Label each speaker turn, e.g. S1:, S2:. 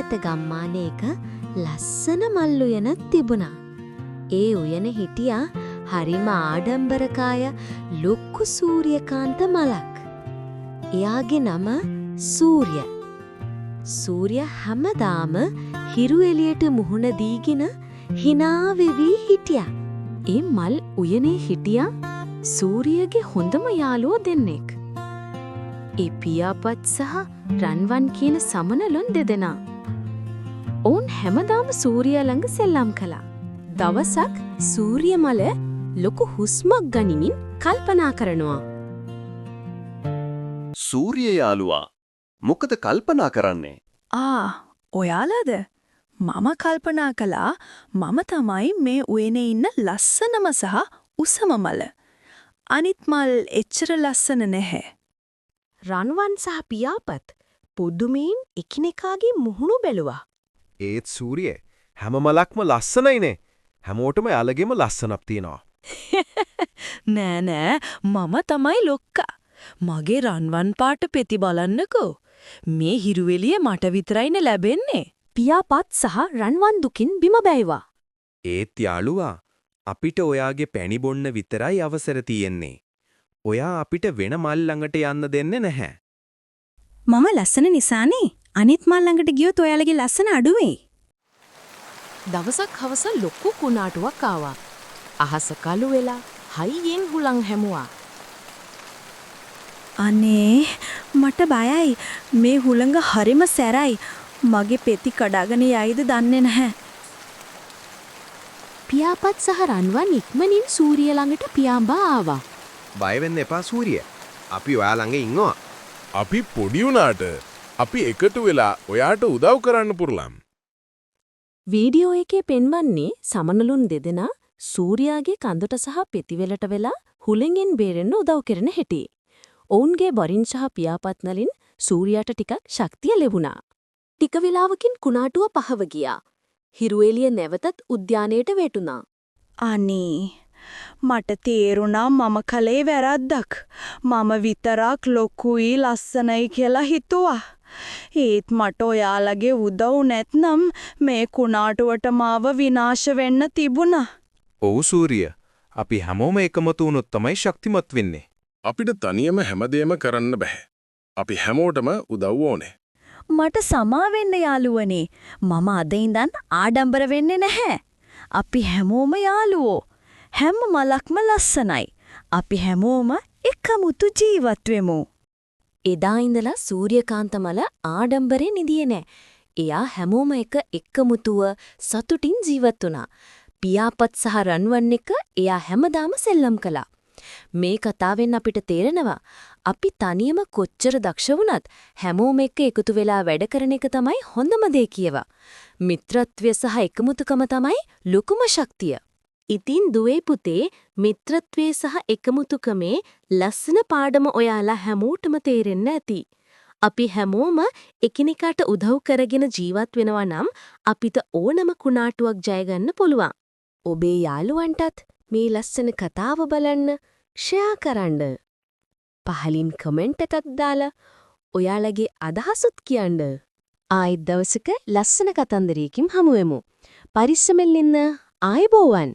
S1: ඈත ගම්මානයක ලස්සන මල් උයනක් තිබුණා. ඒ උයනේ හිටියා හරිම ආඩම්බරකාය ලොකු සූර්යකාන්ත මලක්. එයාගේ නම සූර්ය. සූර්ය හැමදාම හිරු එළියට මුහුණ දීගෙන hina වෙවි හිටියා. ඒ මල් උයනේ හිටියා සූර්යගේ හොඳම යාළුවෝ දෙන්නෙක්. ඒ පියාපත් සහ රන්වන් කියන සමනලොන් දෙදෙනා. ඔවුන් හැමදාම සූර්ය ළඟ සෙල්ලම් කළා. දවසක් සූර්ය මල ලොකු හුස්මක් ගනිමින් කල්පනා කරනවා.
S2: සූර්ය යාළුවා මොකද කල්පනා කරන්නේ?
S3: ඔයාලාද? මම කල්පනා කළා මම තමයි මේ උයනේ ඉන්න ලස්සනම සහ උසම මල. අනිත් මල් එච්චර ලස්සන නැහැ.
S1: රන්වන් සහ පියාපත් පුදුමයෙන් එකිනෙකාගේ මුහුණු බැලුවා.
S4: ඒත් සූර්ය හැම මලක්ම ලස්සනයිනේ. හැමෝටම යාළගෙම ලස්සනක් තියෙනවා.
S3: නෑ මම තමයි ලොක්කා. මගේ රන්වන් පාට පෙති බලන්නකෝ. මේ හිරුවෙලිය මට විතරයිනේ ලැබෙන්නේ.
S1: පියාපත් සහ රන්වන් දුකින් බිම බැයිවා.
S4: ඒත් යාළුවා අපිට ඔයාගේ පැණි බොන්න විතරයි අවසර තියෙන්නේ. ඔයා අපිට වෙන මල් ළඟට යන්න දෙන්නේ නැහැ.
S5: මම ලස්සන නිසානේ අනිත් මල් ළඟට ගියොත් ඔයාලගේ ලස්සන අඩු වෙයි.
S1: දවසක් හවස ලොකු කුණාටුවක් ආවා. අහස කළු වෙලා හයියෙන් හුලං හැමුවා.
S5: අනේ මට බයයි. මේ හුළඟ හරිම සැරයි. මගේ පෙති කඩාගෙන යයිද දන්නේ නැහැ.
S1: පියාපත් සහ රන්වන් ඉක්මනින් සූර්ය ළඟට පියාඹා ආවා.
S4: බය වෙන්න එපා සූර්ය. අපි ඔයා ළඟ ඉන්නවා.
S6: අපි පොඩි වුණාට අපි එකතු වෙලා ඔයාට උදව් කරන්න පුරුලම්.
S1: වීඩියෝ එකේ පෙන්වන්නේ සමනලුන් දෙදෙනා සූර්යාගේ කඳට සහ පෙතිවලට වෙලා හුළඟෙන් බේරෙන්න උදව් කරන හැටි. ඔවුන්ගේ බරින් සහ පියාපත් නලින් සූර්යාට ටිකක් ශක්තිය ලැබුණා. ටික වෙලාවකින් කුණාටුව පහව ගියා. හිරු එළිය නැවතත් උද්‍යානයට වැටුණා.
S5: අනේ මට තේරුණා මම කලේ වැරද්දක්. මම විතරක් ලොකුයි ලස්සනයි කියලා හිතුවා. ඒත් මට ඔයාලගේ උදව් නැත්නම් මේ කුණාටුවට මාව විනාශ වෙන්න තිබුණා.
S4: ඔව් සූර්ය. අපි හැමෝම එකමතු වුණොත් තමයි ශක්තිමත් වෙන්නේ.
S6: අපිට තනියම හැමදේම කරන්න බෑ. අපි හැමෝටම උදව් ඕනේ.
S5: මට සමා වෙන්න යාළුවනේ. මම අද ඉඳන් ආඩම්බර වෙන්නේ නැහැ. අපි හැමෝම යාළුවෝ. හැම මලක්ම ලස්සනයි. අපි හැමෝම එකමුතු ජීවත් වෙමු.
S1: එදා ඉඳලා සූර්යකාන්ත මල ආඩම්බරේ නිදියේ නෑ. එයා හැමෝම එකමුතුව සතුටින් ජීවත් වුණා. පියාපත් සහ රන්වන් එක එයා හැමදාම සෙල්ලම් කළා. මේ කතාවෙන් අපිට තේරෙනවා අපි තනියම කොච්චර දක්ෂ වුණත් හැමෝම එක්ක එකතු වෙලා වැඩ කරන එක තමයි හොඳම දේ කියවා. මිත්‍රත්වය සහ එකමුතුකම තමයි ලොකුම ශක්තිය. ඉතින් දුවේ පුතේ මිත්‍රත්වයේ සහ එකමුතුකමේ ලස්සන පාඩම ඔයාලා හැමෝටම තේරෙන්න ඇති. අපි හැමෝම එකිනෙකාට උදව් කරගෙන ජීවත් වෙනවා නම් අපිට ඕනම කුණාටුවක් ජය ගන්න පුළුවන්. ඔබේ යාළුවන්ටත් මේ ලස්සන කතාව බලන්න ෂෙයා කරන්න. පහලින් කමෙන්ට් එකක් දාලා ඔයාලගේ අදහසුත් කියන්න. ආයෙත් දවසක ලස්සන කතන්දරයකින් හමු වෙමු. පරිස්සමෙන් ඉන්න. ආයුබෝවන්.